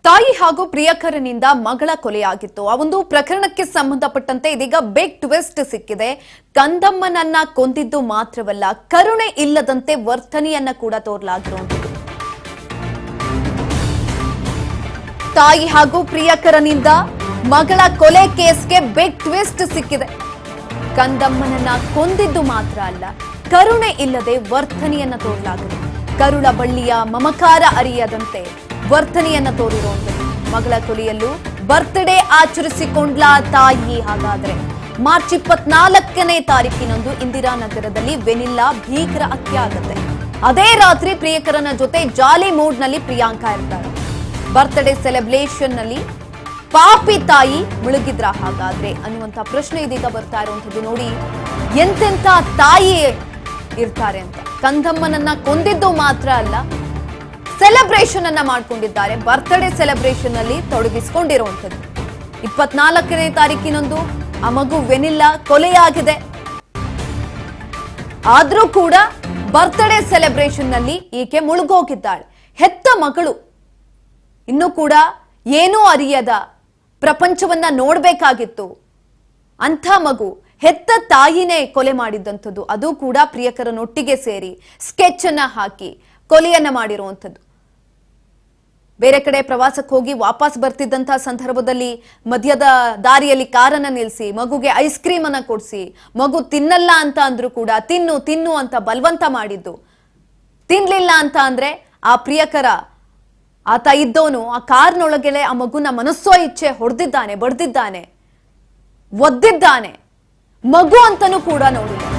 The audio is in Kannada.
ತಾಯಿ ಹಾಗೂ ಪ್ರಿಯಕರನಿಂದ ಮಗಳ ಕೊಲೆಯಾಗಿತ್ತು. ಆ ಒಂದು ಪ್ರಕರಣಕ್ಕೆ ಸಂಬಂಧಪಟ್ಟಂತೆ ಇದೀಗ ಬಿಗ್ ಟ್ವಿಸ್ಟ್ ಸಿಕ್ಕಿದೆ. ಕಂದಮ್ಮನನ್ನ ಕೊಂದಿದ್ದು ಮಾತ್ರವಲ್ಲ, ಕರುಣೆ ಇಲ್ಲದಂತೆ ವರ್ತನೆಯನ್ನ ಕೂಡ ತೋರಲಾಗಿರುವಂಥದ್ದು. ತಾಯಿ ಹಾಗೂ ಪ್ರಿಯಕರನಿಂದ ಮಗಳ ಕೊಲೆ ಕೇಸ್ಗೆ ಬಿಗ್ ಟ್ವಿಸ್ಟ್ ಸಿಕ್ಕಿದೆ. ಕಂದಮ್ಮನನ್ನ ಕೊಂದಿದ್ದು ಮಾತ್ರ ಅಲ್ಲ, ಕರುಣೆ ಇಲ್ಲದೆ ವರ್ತನೆಯನ್ನ ತೋರಲಾಗಿದೆ. ಕರುಳ ಬಳ್ಳಿಯ ಮಮಕಾರ ಅರಿಯದಂತೆ ವರ್ತನೆಯನ್ನ ತೋರಿರುವಂಥದ್ದು. ಮಗಳ ಕೊಲೆಯಲ್ಲೂ ಬರ್ತ್ಡೇ ಆಚರಿಸಿಕೊಂಡ್ಲ ತಾಯಿ. ಹಾಗಾದ್ರೆ ಮಾರ್ಚ್ 24ನೇ ತಾರೀಕಿನಂದು ಇಂದಿರಾನಗರದಲ್ಲಿ ವೆನಿಲ್ಲಾ ಭೀಕರ ಹತ್ಯೆ ಆಗುತ್ತೆ. ಅದೇ ರಾತ್ರಿ ಪ್ರಿಯಕರನ ಜೊತೆ ಜಾಲಿ ಮೂಡ್ ನಲ್ಲಿ ಪ್ರಿಯಾಂಕಾ ಇರ್ತಾರೆ. ಬರ್ತ್ಡೇ ಸೆಲೆಬ್ರೇಷನ್ ನಲ್ಲಿ ಪಾಪಿ ತಾಯಿ ಮುಳುಗಿದ್ರ ಹಾಗಾದ್ರೆ ಅನ್ನುವಂತ ಪ್ರಶ್ನೆ ಇದೀಗ ಬರ್ತಾ ಇರುವಂತದ್ದು. ನೋಡಿ ಎಂತೆಂತ ತಾಯಿ ಇರ್ತಾರೆ ಅಂತ. ಕಂದಮ್ಮನನ್ನ ಕೊಂದಿದ್ದು ಮಾತ್ರ ಅಲ್ಲ, ಸೆಲೆಬ್ರೇಷನ್ ಅನ್ನ ಮಾಡ್ಕೊಂಡಿದ್ದಾರೆ. ಬರ್ತ್ಡೇ ಸೆಲೆಬ್ರೇಷನ್ ಅಲ್ಲಿ ತೊಡಗಿಸಿಕೊಂಡಿರುವಂತದ್ದು. 24ನೇ ತಾರೀಕಿನಂದು ಆ ಮಗು ವೆನಿಲ್ಲಾ ಕೊಲೆಯಾಗಿದೆ. ಆದ್ರೂ ಕೂಡ ಬರ್ತ್ಡೇ ಸೆಲೆಬ್ರೇಷನ್ ನಲ್ಲಿ ಈಕೆ ಮುಳುಗೋಗಿದ್ದಾಳೆ. ಹೆತ್ತ ಮಗಳು ಇನ್ನೂ ಕೂಡ ಏನೂ ಅರಿಯದ ಪ್ರಪಂಚವನ್ನ ನೋಡ್ಬೇಕಾಗಿತ್ತು. ಅಂಥ ಮಗು ಹೆತ್ತ ತಾಯಿನೇ ಕೊಲೆ ಮಾಡಿದ್ದಂಥದ್ದು. ಅದು ಕೂಡ ಪ್ರಿಯಕರನೊಟ್ಟಿಗೆ ಸೇರಿ ಸ್ಕೆಚ್ ಅನ್ನ ಹಾಕಿ ಕೊಲೆಯನ್ನ ಮಾಡಿರುವಂಥದ್ದು. ಬೇರೆ ಕಡೆ ಪ್ರವಾಸಕ್ಕೆ ಹೋಗಿ ವಾಪಸ್ ಬರ್ತಿದ್ದಂತಹ ಸಂದರ್ಭದಲ್ಲಿ ಮಧ್ಯದ ದಾರಿಯಲ್ಲಿ ಕಾರನ್ನ ನಿಲ್ಲಿಸಿ ಮಗುಗೆ ಐಸ್ ಕ್ರೀಮ್ ಅನ್ನ ಕೊಡಿಸಿ, ಮಗು ತಿನ್ನಲ್ಲ ಅಂತ ಅಂದ್ರೂ ಕೂಡ ತಿನ್ನು ತಿನ್ನು ಅಂತ ಬಲವಂತ ಮಾಡಿದ್ದು. ತಿನ್ಲಿಲ್ಲ ಅಂತ ಅಂದ್ರೆ ಆ ಪ್ರಿಯಕರ ಆತ ಇದ್ದವನು ಆ ಕಾರ್ನೊಳಗೆಲೆ ಆ ಮಗುನ ಮನಸ್ಸೋ ಇಚ್ಛೆ ಹೊಡೆದಿದ್ದಾನೆ, ಬಡ್ದಿದ್ದಾನೆ, ಒದ್ದಿದ್ದಾನೆ. ಮಗು ಅಂತನೂ ಕೂಡ ನೋಡಿಲ್ಲ.